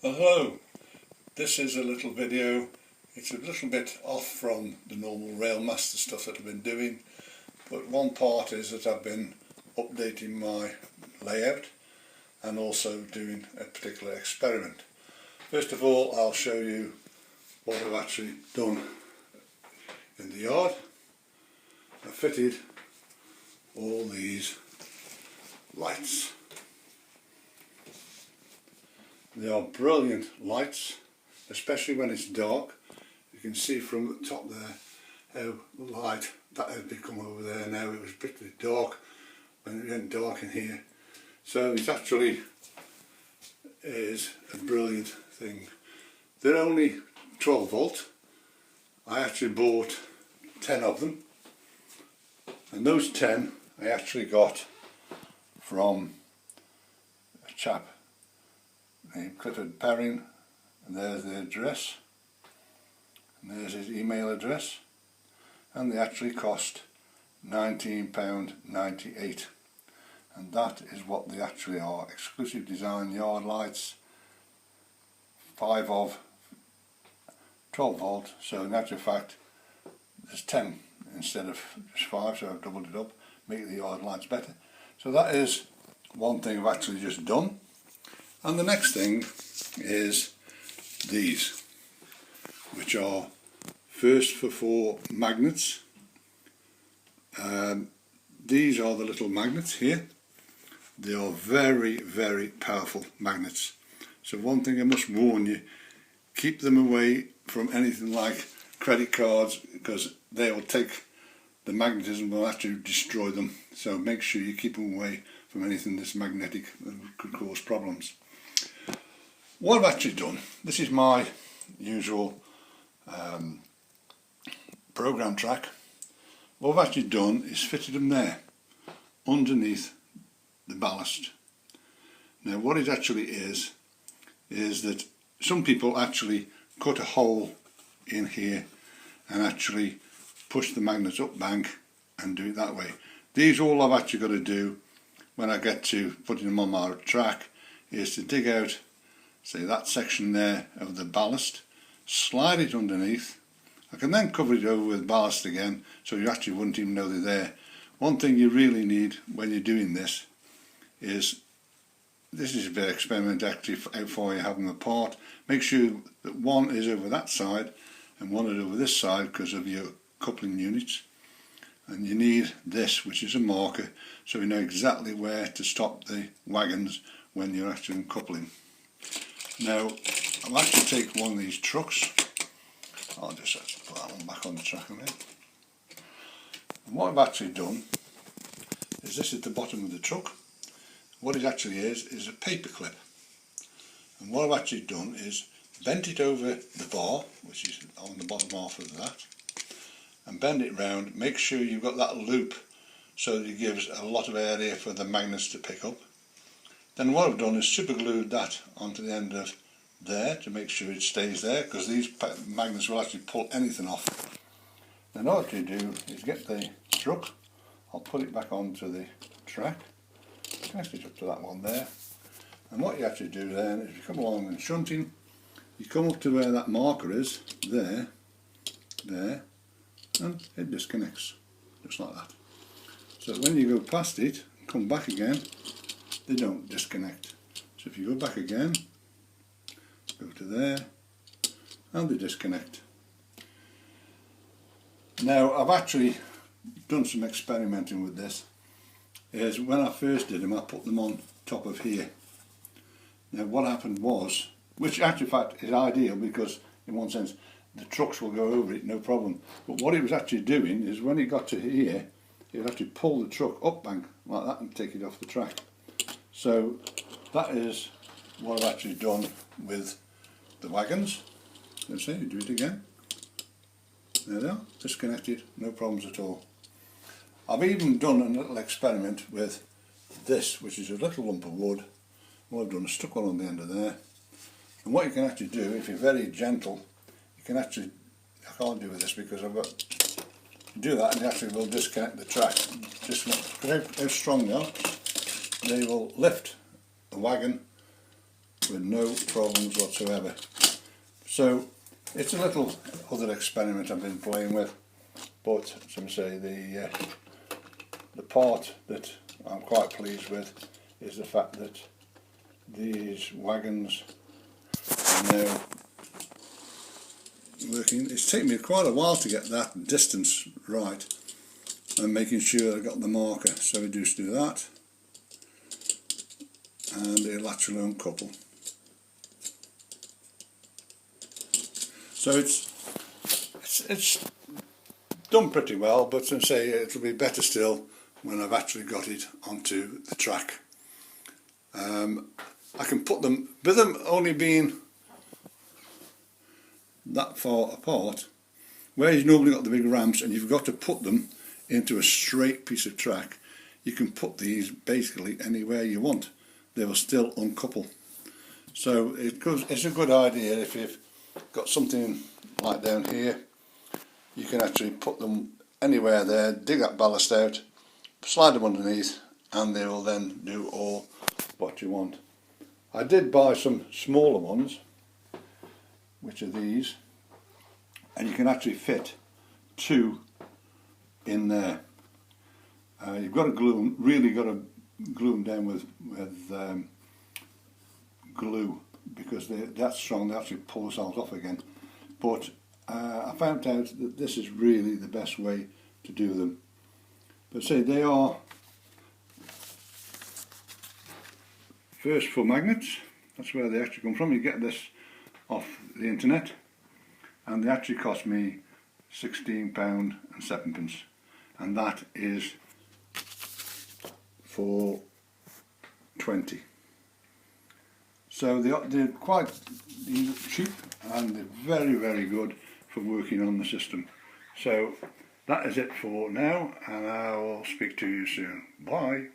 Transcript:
Well, hello, this is a little video. It's a little bit off from the normal Railmaster stuff that I've been doing, but one part is that I've been updating my layout and also doing a particular experiment. First of all, I'll show you what I've actually done in the yard. I've fitted all these lights. They are brilliant lights, especially when it's dark. You can see from the top there how the light that has become over there now. It was pretty dark when it went dark in here. So it actually is a brilliant thing. They're only 12 volt. I actually bought 10 of them, and those 10 I actually got from a chap named Clifford Perrin, and there's the address, and there's his email address, and they actually cost £19.98, and that is what they actually are. Exclusive design yard lights, 5 of 12 volt, so in actual fact there's 10 instead of just 5, so I've doubled it up, make the yard lights better. So that is one thing I've actually just done. And the next thing is these, which are first for 4 magnets. These are the little magnets here. They are very, very powerful magnets. So one thing I must warn you, keep them away from anything like credit cards, because they will take the magnetism, will actually destroy them. So make sure you keep them away from anything that's magnetic that could cause problems. What I've actually done, this is my usual program track. What I've actually done is fitted them there underneath the ballast. Now what it actually is that some people actually cut a hole in here and actually push the magnets up bank and do it that way. These, all I've actually got to do when I get to putting them on my track is to dig out, say, that section there of the ballast, slide it underneath. I can then cover it over with ballast again, so you actually wouldn't even know they're there. One thing you really need when you're doing this is a bit of experiment actually how far you have them apart. Make sure that one is over that side and one is over this side because of your coupling units. And you need this, which is a marker, so you know exactly where to stop the wagons when you're actually uncoupling. Now, I'll actually take one of these trucks. I'll just put that one back on the track a minute. And what I've actually done is, this is the bottom of the truck. What it actually is a paper clip. And what I've actually done is bent it over the bar, which is on the bottom half of that, and bend it round. Make sure you've got that loop so that it gives a lot of area for the magnets to pick up. Then what I've done is super glued that onto the end of there to make sure it stays there, because these magnets will actually pull anything off. Then all you do is get the truck, I'll put it back onto the track, connect it up to that one there, and what you actually do then is you come along and shunting, you come up to where that marker is, there, and it disconnects, just like that. So when you go past it, come back again, they don't disconnect. So if you go back again, go to there, and they disconnect. Now I've actually done some experimenting with this. Is when I first did them, I put them on top of here. Now what happened was, which actually in fact is ideal, because in one sense the trucks will go over it no problem, but what it was actually doing is when it got to here, it would actually pull the truck up bank like that and take it off the track. So that is what I've actually done with the wagons. Let's see, do it again. There they are, disconnected, no problems at all. I've even done a little experiment with this, which is a little lump of wood. What I've done is stuck one on the end of there. And what you can actually do, if you're very gentle, you can actually, I can't do with this because I've got, do that and you actually will disconnect the track. Just look how strong they are. They will lift the wagon with no problems whatsoever. So it's a little other experiment I've been playing with, but as I say, the part that I'm quite pleased with is the fact that these wagons are now working. It's taken me quite a while to get that distance right, and making sure I got the marker. So we just do that, and it'll actually uncouple. So it's done pretty well, but as I say, it'll be better still when I've actually got it onto the track. I can put them, with them only being that far apart, where you've normally got the big ramps and you've got to put them into a straight piece of track, you can put these basically anywhere you want. They will still uncouple. So it's a good idea if you've got something like down here, you can actually put them anywhere there, dig that ballast out, slide them underneath, and they will then do all what you want. I did buy some smaller ones, which are these, and you can actually fit 2 in there. You've got to glue them, really got to glue them down with glue, because they're that strong they actually pull themselves off again. But I found out that this is really the best way to do them. But say they are first for magnets. That's where they actually come from. You get this off the internet, and they actually cost me £16.07, and that is for 20. So they're quite cheap, and they're very, very good for working on the system. So that is it for now, and I will speak to you soon. Bye.